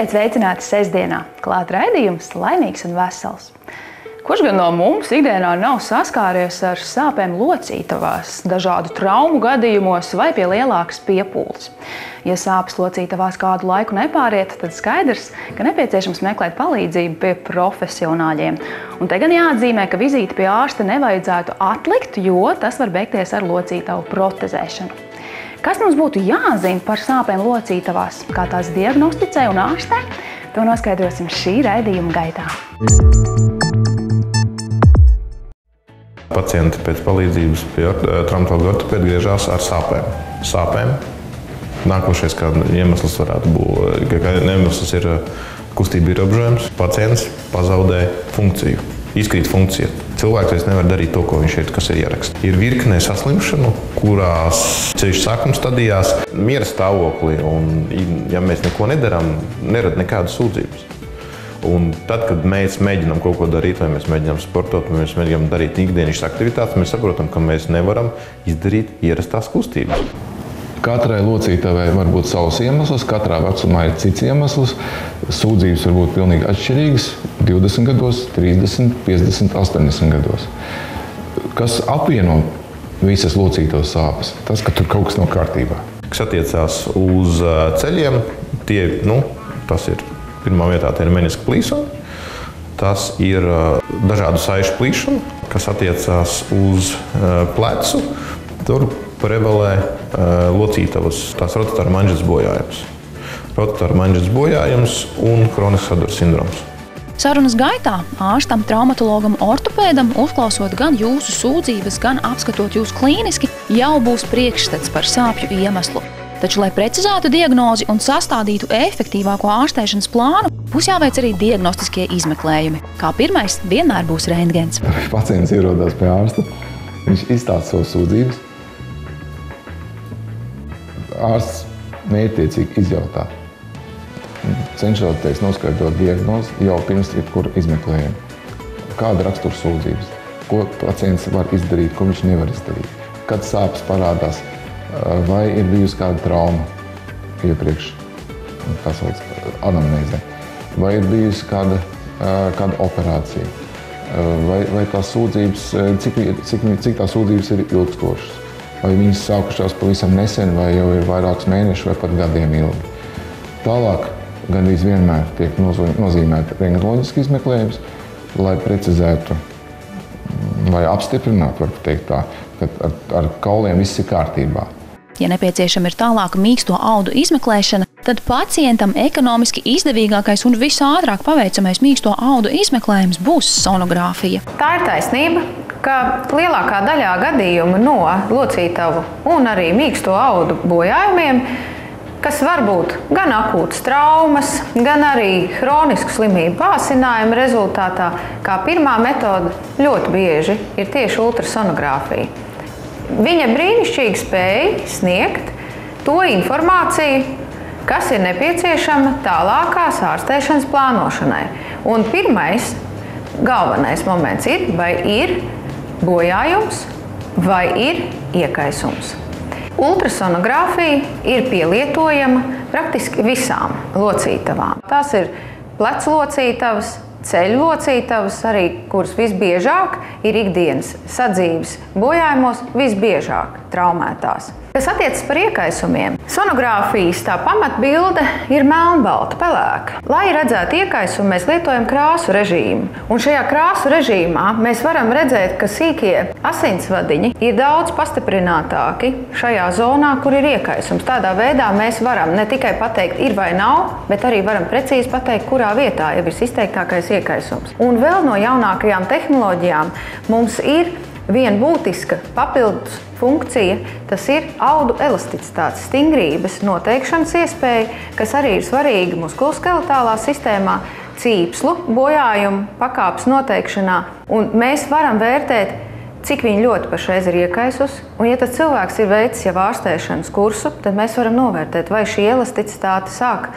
Esiet sveicināti sestdienā. Klāt raidījums Laimīgs un vesels. Kurš gan no mums ikdienā nav saskāries ar sāpēm locītavās, dažādu traumu gadījumos vai pie lielākas piepūles? Ja sāpes locītavās kādu laiku nepāriet, tad skaidrs, ka nepieciešams meklēt palīdzību pie profesionāļiem. Un te gan jāatzīmē, ka vizīti pie ārsta nevajadzētu atlikt, jo tas var beigties ar locītavu protezēšanu. Kas mums būtu jāzina par sāpēm locītavās, kā tās diagnosticē un ārstē? To noskaidrosim šī raidījuma gaitā. Pacienti pēc palīdzības pie traumatologa ortopēda griežas ar sāpēm. Nākošais iemesls varētu būt, ka iemesls ir kustība ierobežojums. Pacients pazaudē funkciju, izkrīt funkcija. Cilvēks nevar darīt to, ko viņš kas ir ieraksts. Ir virkne saslimšanu, kurās ceļš sākuma stadijās miera stāvoklī, un ja mēs neko nedarām, nerada nekādas sūdzības. Un tad, kad mēs mēģinām kaut ko darīt, vai mēs mēģinām sportot, vai mēs mēģinām darīt ikdienišķas aktivitātes, mēs saprotam, ka mēs nevaram izdarīt ierastās kustības. Katrai locītavai var būt savs iemesls, katrā vecumā ir cits iemesls. Sūdzības var būt pilnīgi atšķirīgas – 20 gados, 30, 50, 80 gados. Kas apvieno visas locītavas sāpes? Tas, ka tur kaut kas nav kārtībā. Kas attiecās uz ceļiem, tas ir pirmā vietā ir meniska plīsuma, tas ir dažādu saišu plīšana, kas attiecās uz plecu, tur prevalē locītavas, tās rotatora manžetes bojājums. Rotatora manžetes bojājums un hronisks Hadora sindroms. Sarunas gaitā ārstam, traumatologam, ortopēdam, uzklausot gan jūsu sūdzības, gan apskatot jūs klīniski, jau būs priekšstats par sāpju iemeslu. Taču, lai precizētu diagnozi un sastādītu efektīvāko ārstēšanas plānu, būs jāveic arī diagnostiskie izmeklējumi. Kā pirmais vienmēr būs rentgens. Pacients ierodās pie ārsta, viņš izstāsta savas sūdzības. Ārsts mērķtiecīgi izjautā, cenšoties noskaidrot diagnozi jau pirms jebkura izmeklējuma. Kāda rakstura sūdzības, ko pacients var izdarīt, ko viņš nevar izdarīt, kad sāpes parādās, vai ir bijusi kāda trauma iepriekš, tā sauc anamnēzē, vai ir bijusi kāda operācija, vai tās sūdzības, cik tās sūdzības ir ilgstošas. Vai viņas sākušās pavisam nesen, vai jau ir vairākus mēnešus, vai pat gadiem ilgi. Tālāk gandrīz vienmēr tiek nozīmēta rentgenoloģiski izmeklējums, lai precizētu vai apstiprinātu, var teikt tā, ka ar kauliem viss ir kārtībā. Ja nepieciešama ir tālāka mīksto audu izmeklēšana, tad pacientam ekonomiski izdevīgākais un visātrāk paveicamais mīksto audu izmeklējums būs sonogrāfija. Tā ir taisnība, ka lielākā daļā gadījumu no locītavu un arī mīksto audu bojājumiem, kas var būt gan akūtas traumas, gan arī hronisku slimību pāsinājuma rezultātā, kā pirmā metode ļoti bieži ir tieši ultrasonogrāfija. Viņa brīnišķīgi spēja sniegt to informāciju, kas ir nepieciešama tālākās ārstēšanas plānošanai. Un pirmais, galvenais moments ir, vai ir bojājums, vai ir iekaisums. Ultrasonogrāfija ir pielietojama praktiski visām locītavām. Tās ir plecu locītavas, ceļu locītavas, arī kuras visbiežāk ir ikdienas sadzīves bojājumos, visbiežāk traumētās. Kas attiecas par iekaisumiem, sonogrāfijas tā pamatbilde ir melnbalta, pelēka. Lai redzētu iekaisumu, mēs lietojam krāsu režīmu. Un šajā krāsu režīmā mēs varam redzēt, ka sīkie asinsvadiņi ir daudz pastiprinātāki šajā zonā, kur ir iekaisums. Tādā veidā mēs varam ne tikai pateikt ir vai nav, bet arī varam precīzi pateikt, kurā vietā jau ir izteiktākais iekaisums. Un vēl no jaunākajām tehnoloģijām mums ir viena būtiska papildus funkcija, tas ir audu elasticitātes, stingrības noteikšanas iespēja, kas arī ir svarīga muskuloskeletālā sistēmā, cīpslu bojājumu pakāpes noteikšanā. Un mēs varam vērtēt, cik viņi ļoti pašreiz ir iekaisusi. Un ja tas cilvēks ir veicis jau ārstēšanas kursu, tad mēs varam novērtēt, vai šī elasticitāte sāk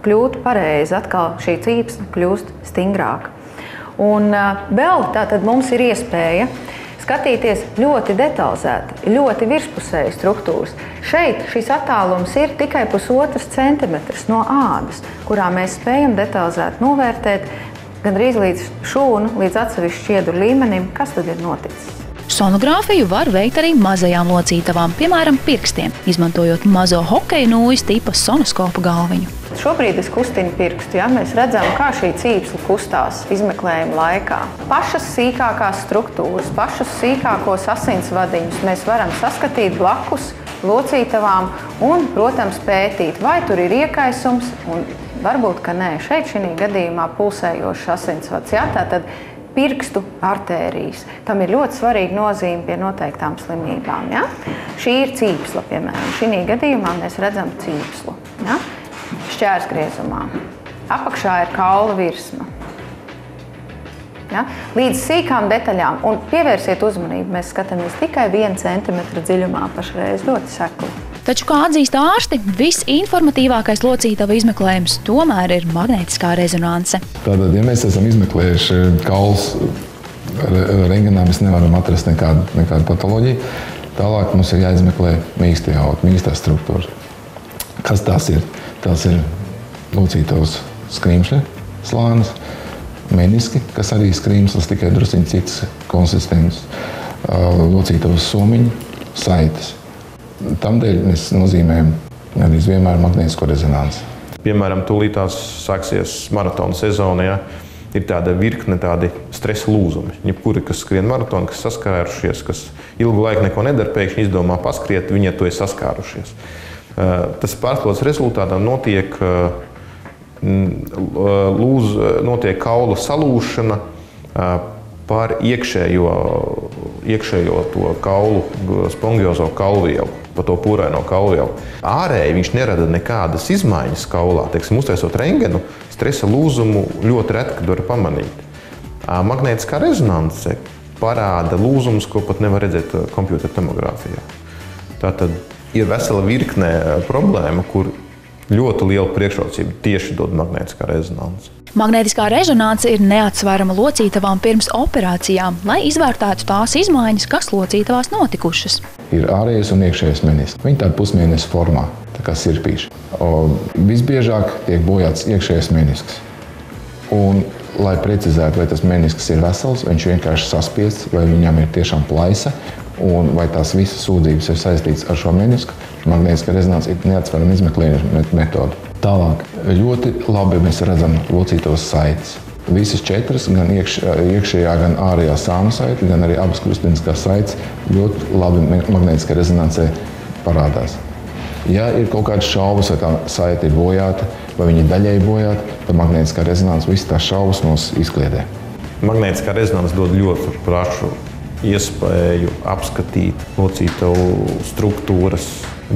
kļūt pareizi, atkal šī cīpsla kļūst stingrāka. Un vēl tātad mums ir iespēja skatīties ļoti detalizēti, ļoti virspusēji struktūras. Šeit šis attālums ir tikai 1,5 centimetrs no ādas, kurā mēs spējam detalizēti novērtēt gandrīz līdz šūnu, līdz atsevišķu šķiedru līmenim, kas tad ir noticis. Sonogrāfiju var veikt arī mazajām locītavām, piemēram, pirkstiem, izmantojot mazo hokeja nūjas tipa sonoskopa galviņu. Šobrīd es kustinu pirkstu, ja? Mēs redzam, kā šī cīpsla kustās izmeklējuma laikā. Pašas sīkākās struktūras, pašus sīkākos asinsvadiņus mēs varam saskatīt blakus locītavām un, protams, pētīt, vai tur ir iekaisums un varbūt, ka nē. Šeit šī gadījumā pulsējošs asinsvads, ja? Tātad pirkstu artērijas. Tam ir ļoti svarīga nozīme pie noteiktām slimībām. Ja? Šī ir cīpsla, piemēram. Šī gadījumā mēs redzam cīpslu. Ja? Šķērsgriezumā. Apakšā ir kaula virsma. Ja? Līdz sīkām detaļām. Un pievērsiet uzmanību, mēs skatāmies tikai 1 centimetra dziļumā pašreiz, ļoti sekli. Taču, kā atzīst ārsti, visinformatīvākais locītavu izmeklējums tomēr ir magnētiskā rezonanse. Tātad, ja mēs esam izmeklējuši kaulus rengenā, mēs nevaram atrast nekādu patoloģiju. Tālāk mums ir jāizmeklē mīkstie audi, mīkstās struktūras. Kas tās ir? Tās ir locītavas skrimšļa slānis, meniski, kas arī skrimslas, tikai drusciņi cits konsistences, locītavas somiņi, saites. Tamdēļ mēs nozīmējam gandrīz vienmēr magnētisko rezonanci. Piemēram, tūlītās sāksies maratona sezona, ja, ir tāda virkne tādi stresa lūzumi. Jebkuri, kas skrien maratonu, kas saskārušies, kas ilgu laiku neko nedara, pēkšņi izdomā paskriet, viņi ar to ir saskārušies. Tas pārslodzes rezultātā notiek kaulu salūšana pār iekšējo to kaulu, spongiozo kaulvielu, pa to pūraino kaulvielu. Ārēji viņš nerada nekādas izmaiņas kaulā. Teiksim, uztaisot rengenu, stresa lūzumu ļoti reti, kad var pamanīt. Magnētiskā rezonance parāda lūzumus, ko pat nevar redzēt kompjūtera tomogrāfijā. Tātad ir vesela virkne problēma, kur ļoti liela priekšrocība tieši dod magnētiskā rezonance. Magnētiskā rezonance ir neatsverama locītavām pirms operācijām, lai izvērtētu tās izmaiņas, kas locītavās notikušas. Ir ārējais un iekšējais menisks. Viņi tāda pusmēneša formā, tā kā sirpīši. Visbiežāk tiek bojāts iekšējais menisks. Un, lai precizētu, vai tas menisks ir vesels, viņš vienkārši saspiests, vai viņam ir tiešām plaisa, un vai tās visas sūdzības ir saistītas ar šo menisku, magnētiskā rezonance ir neatsverama izmeklējuma metode. Tālāk, ļoti labi mēs redzam locītavas saites. Visas 4, gan iekšējā, gan ārējā sānu saite, gan arī abas krustveida saites ļoti labi magnētiskā rezonancē parādās. Ja ir kaut kādas šaubas, vai tā saite ir bojāta, vai viņa ir daļēji bojāta, tad magnētiskā rezonance visas tās šaubas mums izkliedē. Magnētiskā rezonance dod ļoti plašu iespēju apskatīt locītavu struktūras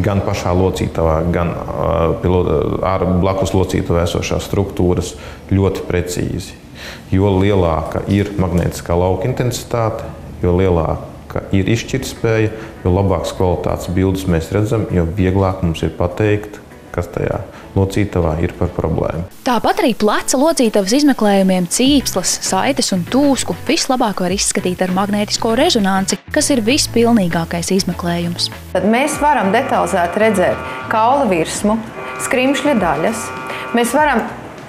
gan pašā locītavā, gan blakus locītavā esošās struktūras ļoti precīzi. Jo lielāka ir magnētiskā lauka intensitāte, jo lielāka ir izšķirtspēja, jo labākas kvalitātes bildes mēs redzam, jo vieglāk mums ir pateikt, kas tajā locītavā ir par problēmu. Tāpat arī pleca locītavas izmeklējumiem cīpslas, saites un tūsku vislabāk var izskatīt ar magnētisko rezonanci, kas ir vispilnīgākais izmeklējums. Tad mēs varam detalizēti redzēt kaula virsmu, skrimšļa daļas. Mēs varam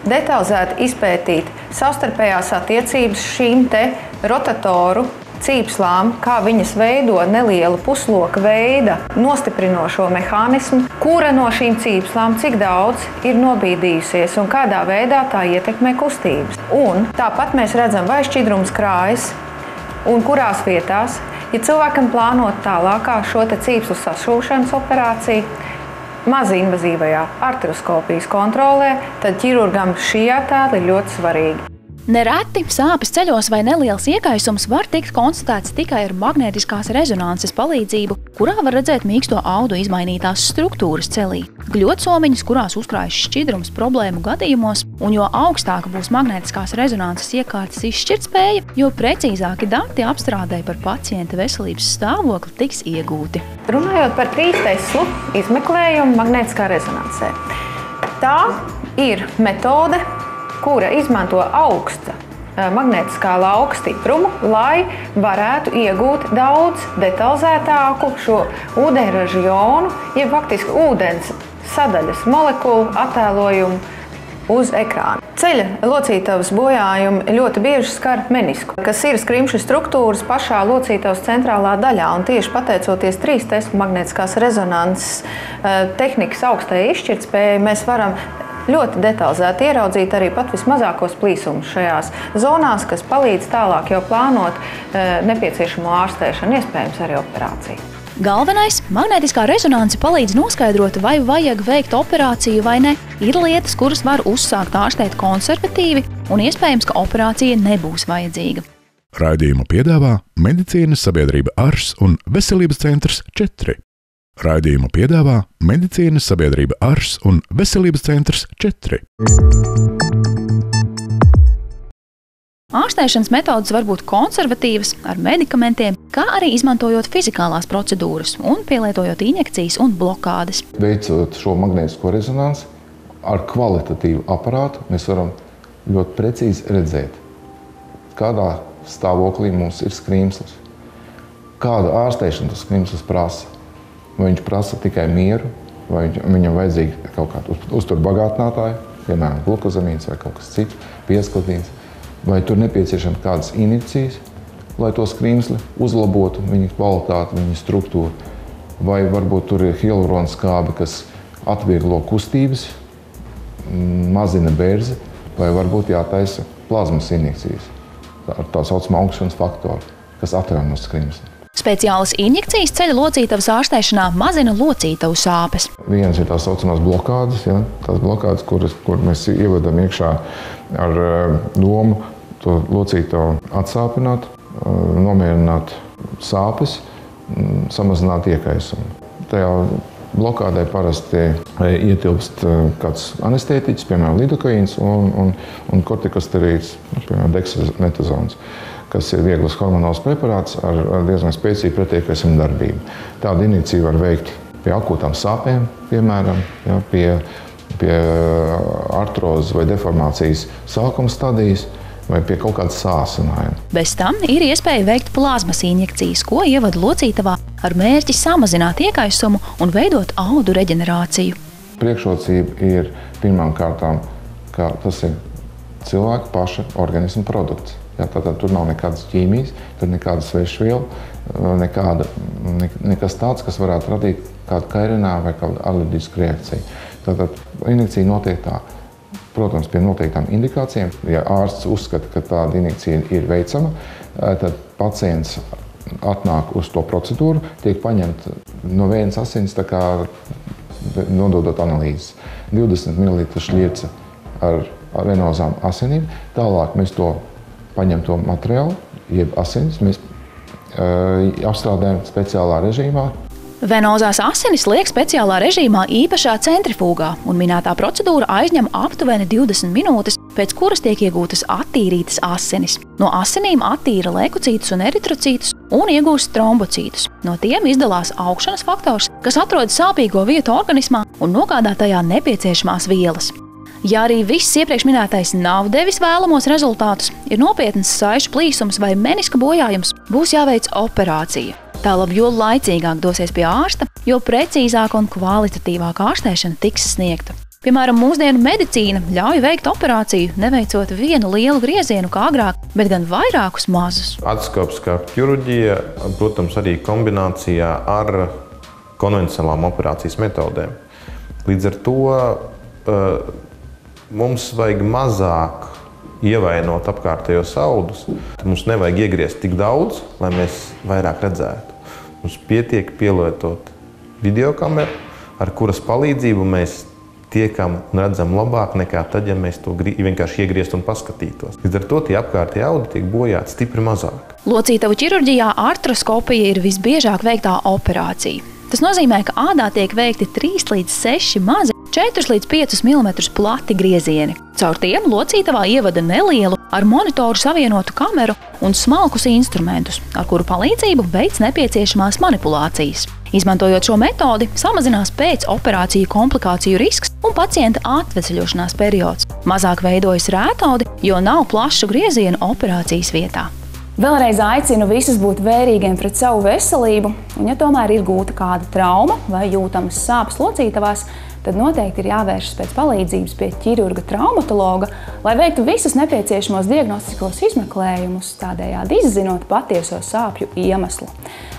detalizēti izpētīt savstarpējās attiecības šīm te rotatoru cīpslām, kā viņas veido nelielu pusloka veida nostiprinošo mehānismu, kura no šīm cīpslām cik daudz ir nobīdījusies un kādā veidā tā ietekmē kustības. Un tāpat mēs redzam, vai šķidrums krājas un kurās vietās. Ja cilvēkam plānot tālākā šo te cīpslu sašūšanas operāciju, mazinvazīvajā arteroskopijas kontrolē, tad ķirurgam šī attēla ir ļoti svarīga. Nereti sāpes ceļos vai neliels iekaisums var tikt konstatēts tikai ar magnētiskās rezonances palīdzību, kurā var redzēt mīksto audu izmainītās struktūras celī. Gļodsomiņas, kurās uzkrājas šķidrums problēmu gadījumos, un jo augstāka būs magnētiskās rezonances iekārtas izšķirtspēja, jo precīzāki dati apstrādē par pacienta veselības stāvokli tiks iegūti. Runājot par 3 Teslu izmeklējumu magnētiskā rezonansē. Tā ir metode, kura izmanto augsta magnētiskā lauka stiprumu, lai varētu iegūt daudz detalizētāku šo ūdeņraža jonu, jeb faktiski ūdens sadaļas molekulu attēlojumu uz ekrāna. Ceļa locītavas bojājumi ļoti bieži skar menisku, kas ir skrimšu struktūras pašā locītavas centrālā daļā. Un tieši pateicoties 3T magnētiskās rezonanses tehnikas augstai izšķirtspējai, mēs varam ļoti detalizēti ieraudzīt arī pat vismazākos plīsumus šajās zonās, kas palīdz tālāk jau plānot nepieciešamo ārstēšanu, iespējams arī operāciju. Galvenais – magnētiskā rezonanse palīdz noskaidrot, vai vajag veikt operāciju vai ne. Ir lietas, kuras var uzsākt ārstēt konservatīvi, un iespējams, ka operācija nebūs vajadzīga. Raidījumu piedāvā Medicīnas sabiedrība ARS un Veselības centrs 4. Raidījumu piedāvā Medicīnas sabiedrība ARS un Veselības centrs 4. Ārstēšanas metodes var būt konservatīvas ar medikamentiem, kā arī izmantojot fizikālās procedūras un pielietojot injekcijas un blokādes. Veicot šo magnētisko rezonansi ar kvalitatīvu aparātu, mēs varam ļoti precīzi redzēt, kādā stāvoklī mums ir skrimslis, kāda ārstēšana tas skrimslis prasa. Vai viņš prasa tikai mieru, vai viņam vajadzīga kaut kāda uzturbagātinātāja, piemēram, glukozamīns vai kaut kas cits, piesklatīns. Vai tur nepieciešams kādas injekcijas, lai to skrimsli uzlabotu, viņa kvalitāti, viņa struktūru. Vai varbūt tur ir hialurona skābe, kas atvieglo kustības, mazina bērzi, vai varbūt jātaisa plazmas injekcijas ar tā saucamā augšanas faktoru, kas atjauno skrimsli. Speciālas injekcijas ceļa locītavas ārstēšanā mazina locītavu sāpes. Viens ir tās saucamās blokādes, ja? Tās blokādes, kur mēs ievedam iekšā ar domu to locītavu atsāpināt, nomierināt sāpes, samazināt iekaisumu. Tajā blokādē parasti ietilpst kāds anestētiķis, piemēram, lidokaīns un kortikosterīds, piemēram, dexametazons, kas ir vieglas hormonāls preparāts ar diezgan spēcīgu pretiekaisuma darbību. Tādu injekciju var veikt pie akūtām sāpēm, piemēram, ja, pie artrozes vai deformācijas sākuma stadijas vai pie kaut kāda sāsinājuma. Bez tam ir iespēja veikt plazmas injekcijas, ko ievada locītavā ar mērķi samazināt iekaisumu un veidot audu reģenerāciju. Priekšrocība ir pirmām kārtām, ka tas ir cilvēka paša organisma produkts. Ja, tātad tur nav nekādas ķīmijas, tur nekāda svešviela, nekas tāds, kas varētu radīt kādu kairinājumu vai kādu alerģisku reakciju. Tātad injekcija notiek tā. Protams, pie noteiktām indikācijām, ja ārsts uzskata, ka tāda injekcija ir veicama, tad pacients atnāk uz to procedūru, tiek paņemta no vienas asins, tā kā nododot analīzes. 20 ml šļirce ar venozām asinīm, tālāk mēs to paņem to materiālu, jeb asinis, mēs apstrādājam speciālā režīmā. Venozās asinis liek speciālā režīmā īpašā centrifūgā, un minētā procedūra aizņem aptuveni 20 minūtes, pēc kuras tiek iegūtas attīrītas asinis. No asinīm attīra leukocītus un eritrocītus un iegūst trombocītus. No tiem izdalās augšanas faktors, kas atrod sāpīgo vietu organismā un nogādā tajā nepieciešamās vielas. Ja arī viss iepriekš minētais nav devis vēlamos rezultātus, ir nopietns saišu plīsums vai meniska bojājums, būs jāveic operācija. Tālāk, jo laicīgāk dosies pie ārsta, jo precīzāka un kvalitatīvāka ārstēšana tiks sniegta. Piemēram, mūsdienu medicīna ļauj veikt operāciju, neveicot vienu lielu griezienu kā agrāk, bet gan vairākus mazus. Aciskopskā ķirurģija, protams, arī kombinācijā ar konvencionālām operācijas metodēm. Līdz ar to mums vajag mazāk ievainot apkārtējos audus. Mums nevajag iegriezt tik daudz, lai mēs vairāk redzētu. Mums pietiek pielietot videokameru, ar kuras palīdzību mēs tiekam un redzam labāk nekā tad, ja mēs to vienkārši iegrieztu un paskatītos. Līdz ar to tie apkārtējie audi tiek bojāti stipri mazāk. Locītavu ķirurģijā artroskopija ir visbiežāk veiktā operācija. Tas nozīmē, ka ādā tiek veikti 3 līdz 6 mazi, 4 līdz 5 mm plati griezieni. Caur tiem locītavā ievada nelielu, ar monitoru savienotu kameru un smalkus instrumentus, ar kuru palīdzību veic nepieciešamās manipulācijas. Izmantojot šo metodi, samazinās pēc operāciju komplikāciju risks un pacienta atvesļošanās periods. mazāk veidojas rētaudi, jo nav plašu griezienu operācijas vietā. Vēlreiz aicinu visus būt vērīgiem pret savu veselību, un ja tomēr ir gūta kāda trauma vai jūtamas sāpes locītavās, tad noteikti ir jāvēršas pēc palīdzības pie ķirurga traumatologa, lai veiktu visus nepieciešamos diagnostiskos izmeklējumus, tādējādi izzinot patieso sāpju iemeslu.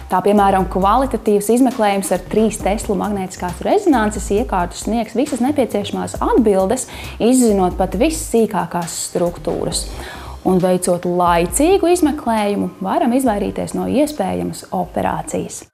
Tā, piemēram, kvalitatīvs izmeklējums ar 3 Tesla magnētiskās rezonances iekārtu sniegs visas nepieciešamās atbildes, izzinot pat vissīkākās struktūras. Un veicot laicīgu izmeklējumu, varam izvairīties no iespējamas operācijas.